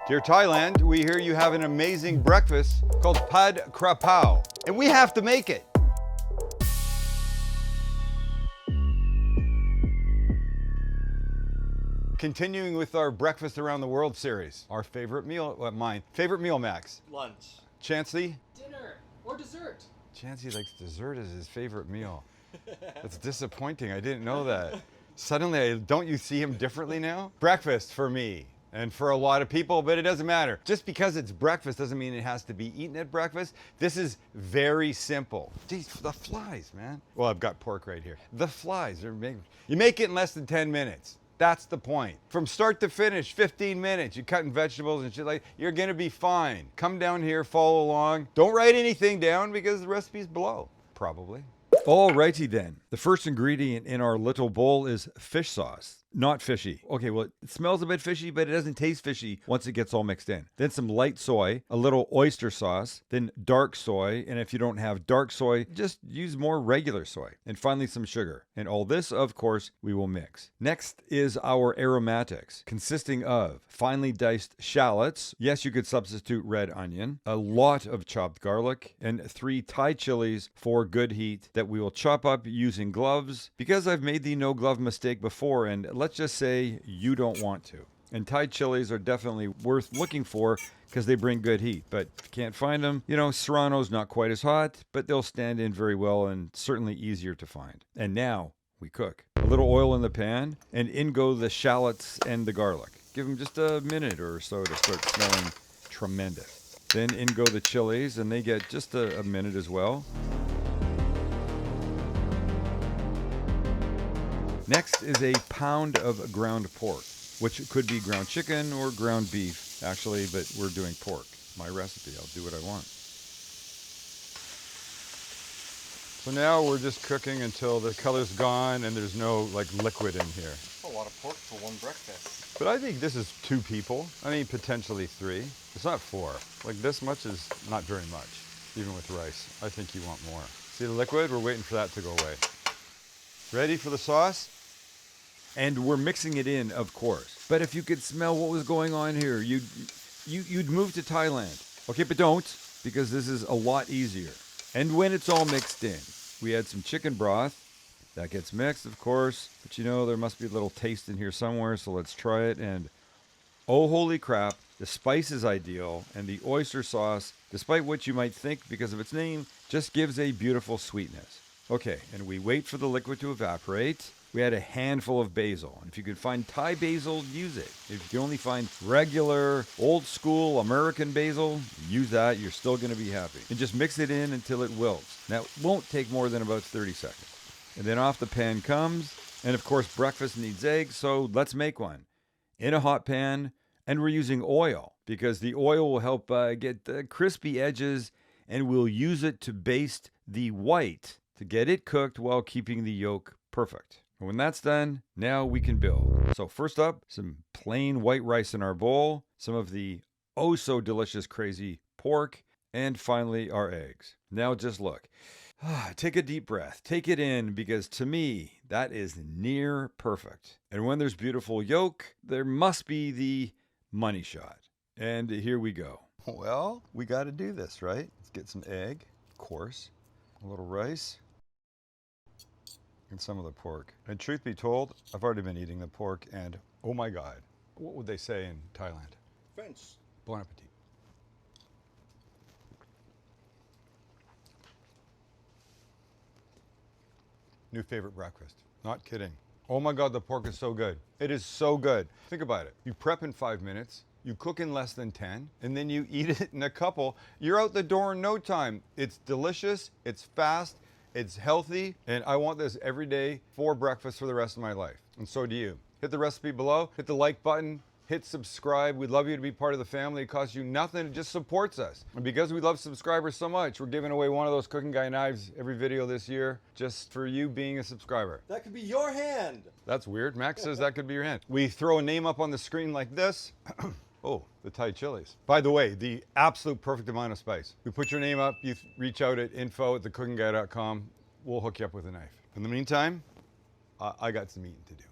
Dear Thailand, we hear you have an amazing breakfast called Pad Krapao, and we have to make it. Continuing with our Breakfast Around the World series, our favorite meal, mine. Favorite meal, Max? Lunch. Chancey? Dinner or dessert. Chancey likes dessert as his favorite meal. That's disappointing, I didn't know that. Suddenly, don't you see him differently now? Breakfast for me. And for a lot of people, but it doesn't matter. Just because it's breakfast doesn't mean it has to be eaten at breakfast. This is very simple. Geez, the flies, man. Well, I've got pork right here. The flies, you make it in less than 10 minutes. That's the point. From start to finish, 15 minutes. You're cutting vegetables and shit like, you're gonna be fine. Come down here, follow along. Don't write anything down because the recipe's below, probably. Alrighty then. The first ingredient in our little bowl is fish sauce. Not fishy. Okay, well, it smells a bit fishy, but it doesn't taste fishy once it gets all mixed in. Then some light soy, a little oyster sauce, then dark soy, and if you don't have dark soy, just use more regular soy. And finally, some sugar. And all this, of course, we will mix. Next is our aromatics, consisting of finely diced shallots. Yes, you could substitute red onion, a lot of chopped garlic, and 3 Thai chilies for good heat that we will chop up using gloves, because I've made the no glove mistake before, and let's just say you don't want to. And Thai chilies are definitely worth looking for because they bring good heat. But if you can't find them, Serrano's not quite as hot, but they'll stand in very well and certainly easier to find. And now we cook. A little oil in the pan, and in go the shallots and the garlic. Give them just a minute or so to start smelling tremendous. Then in go the chilies, and they get just a minute as well. Next is a pound of ground pork, which could be ground chicken or ground beef, actually, but we're doing pork. My recipe, I'll do what I want. So now we're just cooking until the color's gone and there's no liquid in here. A lot of pork for one breakfast. But I think this is 2 people. I mean, potentially 3. It's not 4. Like this much is not very much, even with rice. I think you want more. See the liquid? We're waiting for that to go away. Ready for the sauce? And we're mixing it in, of course. But if you could smell what was going on here, you'd move to Thailand. Okay, but don't, because this is a lot easier. And when it's all mixed in, we add some chicken broth. That gets mixed, of course. But there must be a little taste in here somewhere, so let's try it. And oh, holy crap, the spice is ideal. And the oyster sauce, despite what you might think because of its name, just gives a beautiful sweetness. Okay, and we wait for the liquid to evaporate. We add a handful of basil. And if you can find Thai basil, use it. If you can only find regular, old school American basil, use that. You're still going to be happy. And just mix it in until it wilts. Now, it won't take more than about 30 seconds. And then off the pan comes. And of course, breakfast needs eggs, so let's make one. In a hot pan, and we're using oil because the oil will help get the crispy edges, and we'll use it to baste the white to get it cooked while keeping the yolk perfect. And when that's done, now we can build. So first up, some plain white rice in our bowl, some of the oh so delicious crazy pork, and finally our eggs. Now just look. Take a deep breath. Take it in, because to me, that is near perfect. And when there's beautiful yolk, there must be the money shot. And here we go. Well, we got to do this, right? Let's get some egg, of course, a little rice, and some of the pork. And truth be told, I've already been eating the pork, and oh my God, what would they say in Thailand? French. Bon appetit. New favorite breakfast. Not kidding. Oh my God, the pork is so good. It is so good. Think about it. You prep in 5 minutes, you cook in less than 10, and then you eat it in a couple. You're out the door in no time. It's delicious, it's fast, it's healthy, and I want this every day for breakfast for the rest of my life. And so do you. Hit the recipe below, hit the like button, hit subscribe. We'd love you to be part of the family. It costs you nothing, it just supports us. And because we love subscribers so much, we're giving away one of those cooking guy knives every video this year, just for you being a subscriber. That could be your hand. That's weird. Max says that could be your hand. We throw a name up on the screen like this. Oh, the Thai chilies. By the way, the absolute perfect amount of spice. We put your name up, you reach out at info@thecookingguy.com. We'll hook you up with a knife. In the meantime, I got some eating to do.